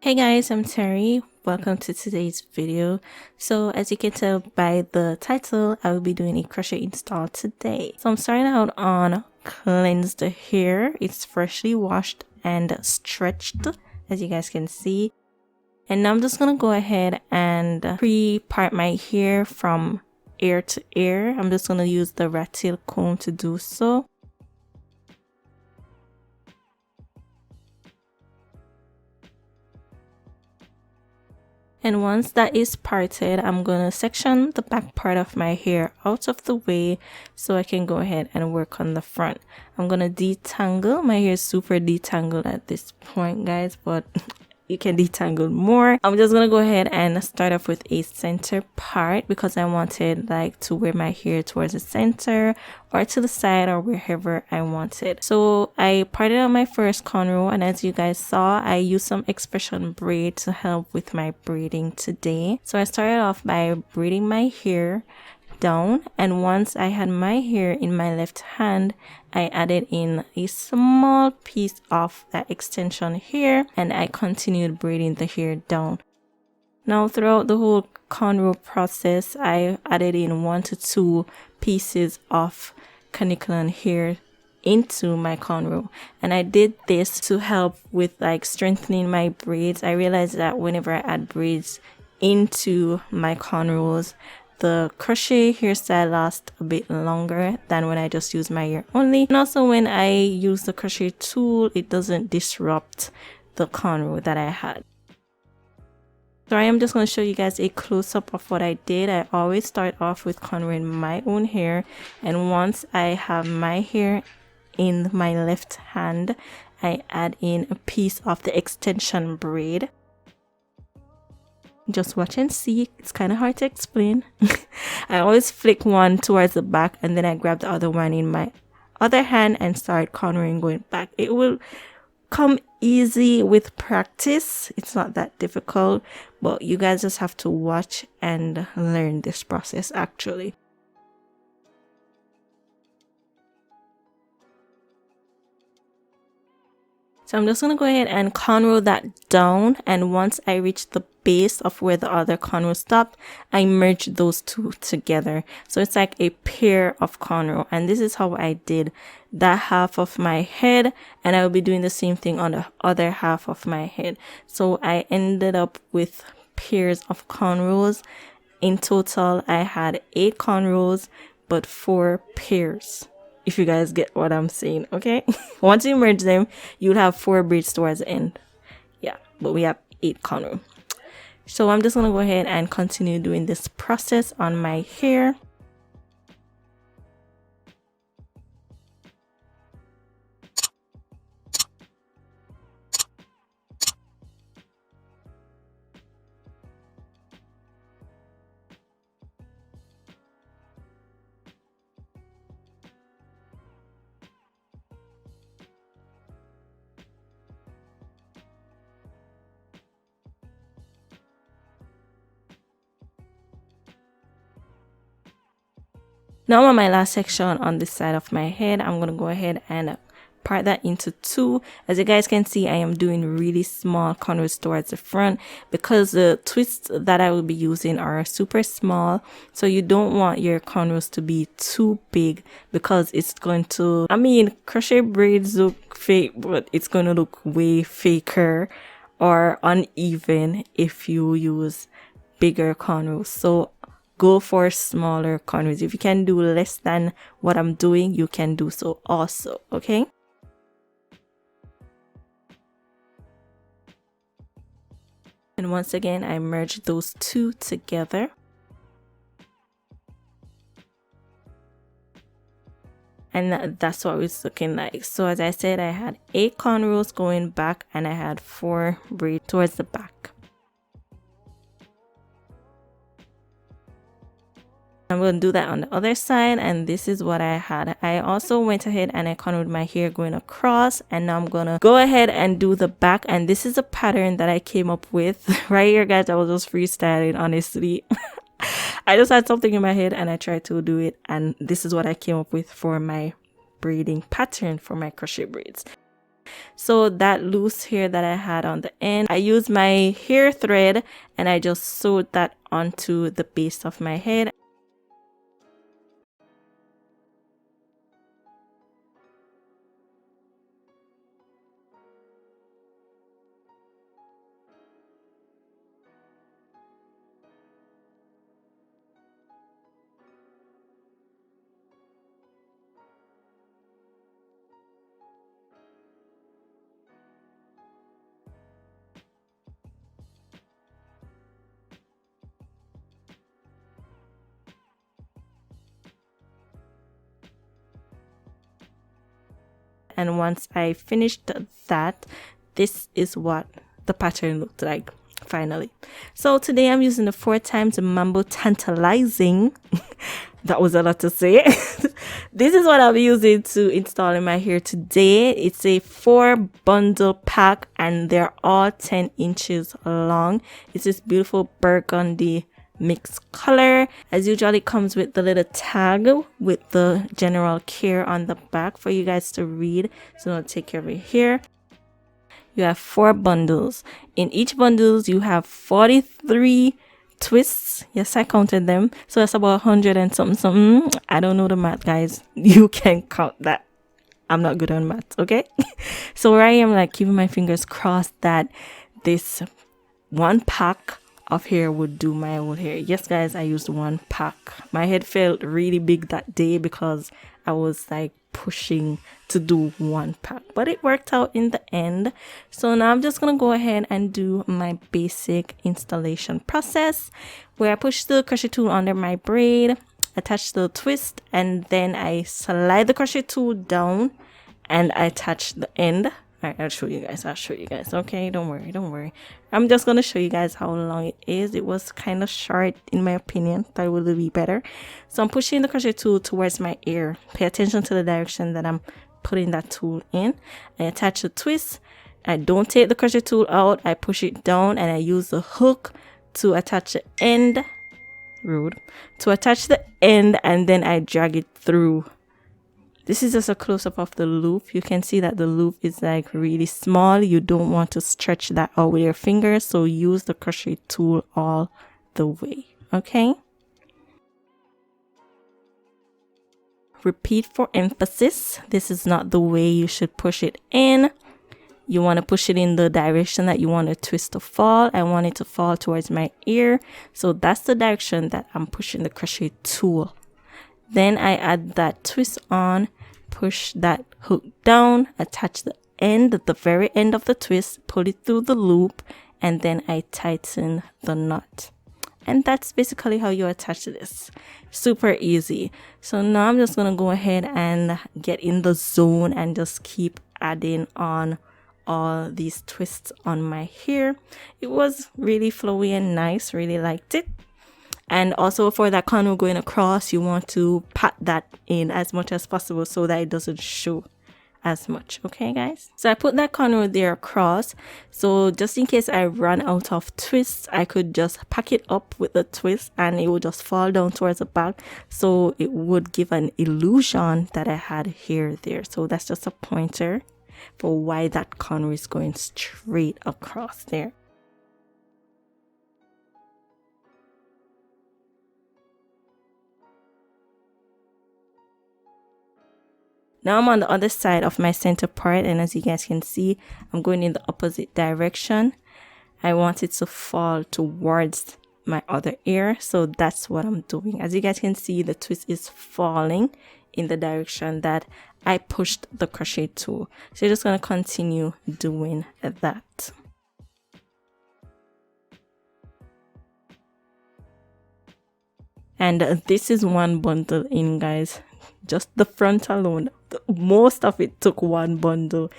Hey guys, I'm Terry. Welcome to today's video. So as you can tell by the title, I will be doing a crochet install today. So I'm starting out on cleansed hair. It's freshly washed and stretched, as you guys can see. And now I'm just gonna go ahead and pre-part my hair from ear to ear. I'm just gonna use the rat tail comb to do so. And once that is parted, I'm going to section the back part of my hair out of the way so I can go ahead and work on the front. I'm going to detangle. My hair is super detangled at this point, guys, but you can detangle more. I'm just going to go ahead and start off with a center part because I wanted like to wear my hair towards the center or to the side or wherever I wanted. So I parted out my first cornrow, and as you guys saw, I used some expression braid to help with my braiding today. So I started off by braiding my hair down, and once I had my hair in my left hand, I added in a small piece of that extension here, and I continued braiding the hair down. Now throughout the whole cornrow process, I added in 1 to 2 pieces of caniculum hair into my cornrow, and I did this to help with like strengthening my braids. I realized that whenever I add braids into my cornrows, the crochet hairstyle lasts a bit longer than when I just use my hair only. And also when I use the crochet tool, it doesn't disrupt the cornrow that I had. So I am just going to show you guys a close-up of what I did. I always start off with cornrowing my own hair, and once I have my hair in my left hand, I add in a piece of the extension braid. Just watch and see. It's kind of hard to explain. I always flick one towards the back, and then I grab the other one in my other hand and start cornering going back. It will come easy with practice. It's not that difficult, but you guys just have to watch and learn this process actually. So I'm just going to go ahead and cornrow that down, and once I reach the base of where the other cornrow stopped, I merge those two together. So it's like a pair of cornrow, and this is how I did that half of my head, and I will be doing the same thing on the other half of my head. So I ended up with pairs of cornrows. In total, I had 8 cornrows, but 4 pairs. If you guys get what I'm saying, okay? Once you merge them, you'll have 4 braids towards the end. Yeah, but we have 8 cornrow. So I'm just going to go ahead and continue doing this process on my hair. Now on my last section on this side of my head, I'm going to go ahead and part that into 2. As you guys can see, I am doing really small cornrows towards the front because the twists that I will be using are super small. So you don't want your cornrows to be too big because it's going to, crochet braids look fake, but it's going to look way faker or uneven if you use bigger cornrows. So go for smaller cornrows. If you can do less than what I'm doing, you can do so also, okay? And once again, I merge those 2 together. And that's what it's looking like. So as I said, I had 8 cornrows going back, and I had 4 braids towards the back. I'm going to do that on the other side, and this is what I had. I also went ahead and I cornered my hair going across, and now I'm going to go ahead and do the back, and this is a pattern that I came up with right here, guys. I was just freestyling, honestly. I just had something in my head and I tried to do it, and this is what I came up with for my braiding pattern for my crochet braids. So that loose hair that I had on the end, I used my hair thread and I just sewed that onto the base of my head. And once I finished that, this is what the pattern looked like finally. So today I'm using the 4x Mambo Tantalizing. That was a lot to say. This is what I'm using to install in my hair today. It's a 4-bundle pack and they're all 10 inches long. It's this beautiful burgundy mixed color. As usual, it comes with the little tag with the general care on the back for you guys to read, so don't take care of your hair. You have 4 bundles. In each bundles you have 43 twists. Yes, I counted them, so that's about 100 and something. I don't know the math, guys. You can count that. I'm not good on math, okay? So where I am, like, keeping my fingers crossed that this one pack of hair would do my whole hair. Yes, guys, I used 1 pack. My head felt really big that day because I was like pushing to do 1 pack, but it worked out in the end. So now I'm just gonna go ahead and do my basic installation process, where I push the crochet tool under my braid, attach the twist, and then I slide the crochet tool down and I attach the end. Alright, I'll show you guys. Okay, don't worry. I'm just gonna show you guys how long it is. It was kind of short in my opinion. Thought it would be better. So I'm pushing the crochet tool towards my ear. Pay attention to the direction that I'm putting that tool in. I attach the twist. I don't take the crochet tool out. I push it down and I use the hook to attach the end. Rude. To attach the end, and then I drag it through. This is just a close-up of the loop. You can see that the loop is like really small. You don't want to stretch that out with your fingers, so use the crochet tool all the way. Okay? Repeat for emphasis. This is not the way you should push it in. You want to push it in the direction that you want the twist to fall. I want it to fall towards my ear, so that's the direction that I'm pushing the crochet tool. Then I add that twist on, push that hook down, attach the end at the very end of the twist, pull it through the loop, and then I tighten the knot. And that's basically how you attach this. Super easy. So now I'm just gonna go ahead and get in the zone and just keep adding on all these twists on my hair. It was really flowy and nice, really liked it. And also for that corner going across, you want to pat that in as much as possible so that it doesn't show as much. Okay, guys? So I put that corner there across. So just in case I run out of twists, I could just pack it up with the twist and it would just fall down towards the back. So it would give an illusion that I had hair there. So that's just a pointer for why that corner is going straight across there. Now I'm on the other side of my center part, and as you guys can see, I'm going in the opposite direction. I want it to fall towards my other ear, so that's what I'm doing. As you guys can see, the twist is falling in the direction that I pushed the crochet tool. So you're just going to continue doing that. And this is 1 bundle in, guys. Just the front alone, most of it took 1 bundle.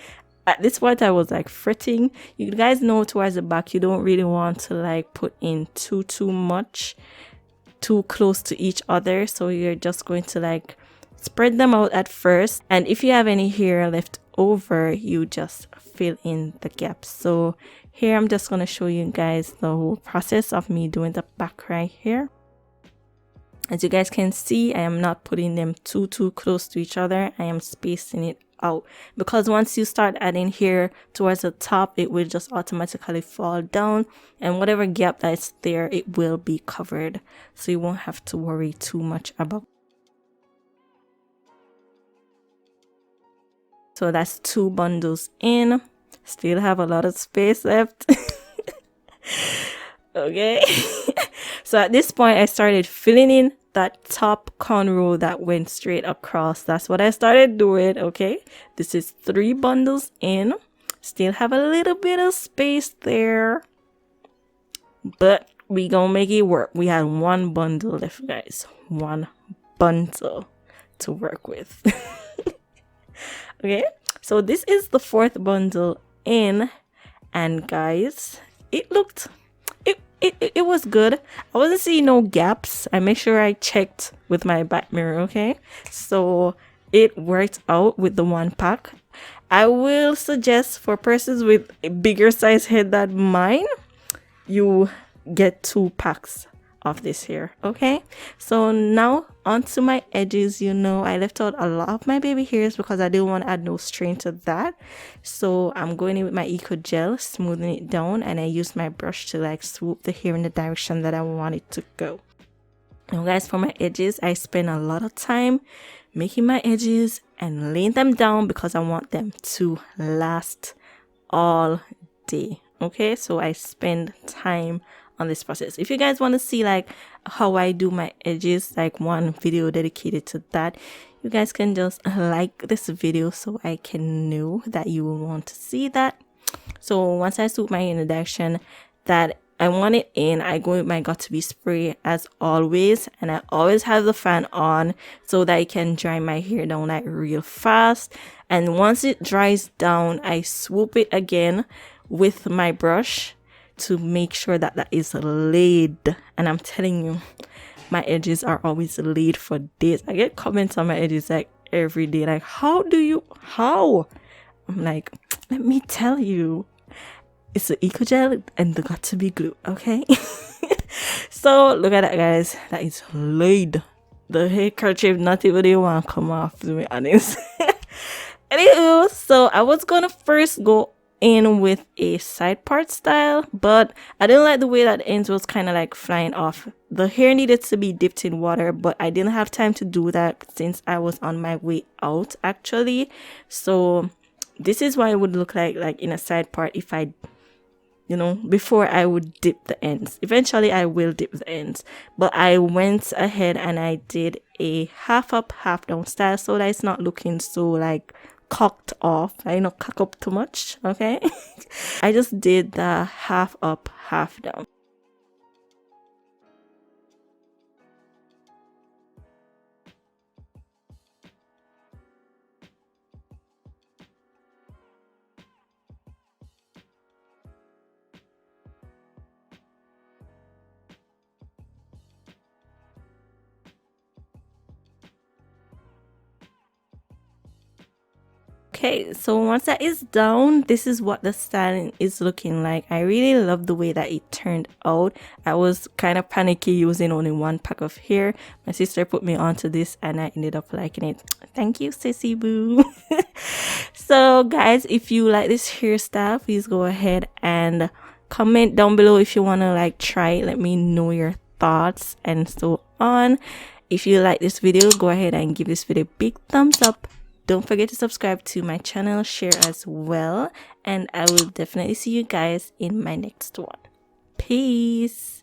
At this point I was like fretting. You guys know towards the back you don't really want to like put in too much too close to each other, so you're just going to like spread them out at first, and if you have any hair left over, you just fill in the gaps. So here I'm just going to show you guys the whole process of me doing the back right here. As you guys can see, I am not putting them too close to each other. I am spacing it out, because once you start adding hair towards the top, it will just automatically fall down, and whatever gap that's there, it will be covered, so you won't have to worry too much about. So that's 2 bundles in. Still have a lot of space left. Okay. So at this point, I started filling in that top cornrow that went straight across. That's what I started doing. Okay, this is 3 bundles in. Still have a little bit of space there, but we gonna make it work. We had 1 bundle left, guys. 1 bundle to work with. Okay, so this is the 4th bundle in, and guys, it looked, it was good. I wasn't seeing no gaps. I make sure I checked with my back mirror. Okay, so it worked out with the 1 pack. I will suggest for persons with a bigger size head than mine, you get 2 packs of this here. Okay, so now onto my edges. You know, I left out a lot of my baby hairs because I didn't want to add no strain to that, so I'm going in with my eco gel, smoothing it down, and I use my brush to like swoop the hair in the direction that I want it to go. Now guys, for my edges, I spend a lot of time making my edges and laying them down because I want them to last all day. Okay, so I spend time on this process. If you guys want to see like how I do my edges, like one video dedicated to that, you guys can just like this video so I can know that you will want to see that. So once I swoop my hair in the direction that I want it in, I go with my got2b spray as always, and I always have the fan on so that I can dry my hair down like real fast. And once it dries down, I swoop it again with my brush to make sure that that is laid. And I'm telling you, my edges are always laid for days. I get comments on my edges like every day, like, how? I'm like, let me tell you, it's the eco gel and the got2b glue. Okay. So look at that, guys, that is laid. The hair kerchief not even they want to come off, to be honest. Anywho, so I was gonna first go in with a side part style, but I didn't like the way that the ends was kind of like flying off. The hair needed to be dipped in water, but I didn't have time to do that since I was on my way out actually. So this is what it would look like in a side part if I, you know, before I would dip the ends. Eventually I will dip the ends, but I went ahead and I did a half up half down style so that it's not looking so like cocked off. I not cock up too much. Okay. I just did the half up half down. Okay, so once that is down, this is what the styling is looking like. I really love the way that it turned out. I was kind of panicky using only 1 pack of hair. My sister put me onto this and I ended up liking it. Thank you, sissy boo. So guys, if you like this hairstyle, please go ahead and comment down below if you want to like try it. Let me know your thoughts and so on. If you like this video, go ahead and give this video a big thumbs up. Don't forget to subscribe to my channel, share as well, and I will definitely see you guys in my next one. Peace.